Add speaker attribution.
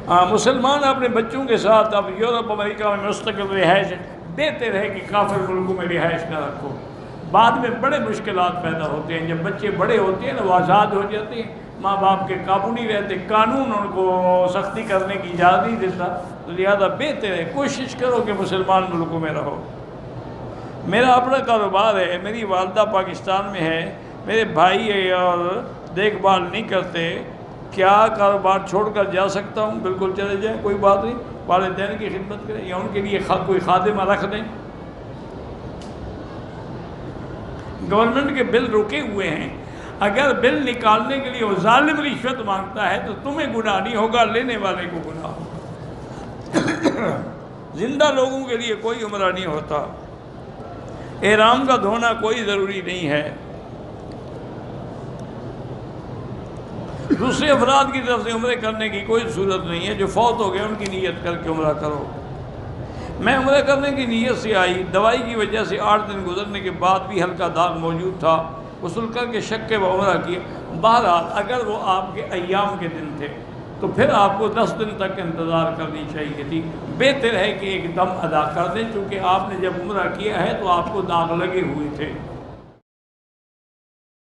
Speaker 1: مسلمان اپنے بچوں کے ساتھ اب یورپ امریکہ میں مستقل رہائش بہتر ہے کہ کافر ملکوں میں رہائش نہ رکھو. بعد میں بڑے مشکلات پیدا ہوتے ہیں. جب بچے بڑے ہوتے ہیں نا، وہ آزاد ہو جاتے ہیں، ماں باپ کے قابو نہیں رہتے، قانون ان کو سختی کرنے کی اجازت نہیں دیتا، تو لہٰذا بہتر ہے کوشش کرو کہ مسلمان ملکوں میں رہو. میرا اپنا کاروبار ہے، میری والدہ پاکستان میں ہے، میرے بھائی ہے اور دیکھ بھال نہیں کرتے، کیا کاروبار چھوڑ کر جا سکتا ہوں؟ بالکل چلے جائیں، کوئی بات نہیں، والدین کی خدمت کریں یا ان کے لیے کوئی خادمہ رکھ دیں. گورنمنٹ کے بل رکے ہوئے ہیں، اگر بل نکالنے کے لیے وہ ظالم رشوت مانگتا ہے تو تمہیں گناہ نہیں ہوگا، لینے والے کو گناہ ہوگا. زندہ لوگوں کے لیے کوئی عمرہ نہیں ہوتا، احرام کا دھونا کوئی ضروری نہیں ہے. دوسرے افراد کی طرف سے عمرے کرنے کی کوئی صورت نہیں ہے، جو فوت ہو گئے ان کی نیت کر کے عمرہ کرو. میں عمرہ کرنے کی نیت سے آئی، دوائی کی وجہ سے 8 دن گزرنے کے بعد بھی ہلکا داغ موجود تھا، غسل کر کے شک کے وہ عمرہ کیا. بہرحال اگر وہ آپ کے ایام کے دن تھے تو پھر آپ کو 10 دن تک انتظار کرنی چاہیے تھی. بہتر ہے کہ ایک دم ادا کر دیں، چونکہ آپ نے جب عمرہ کیا ہے تو آپ کو داغ لگے ہوئے تھے.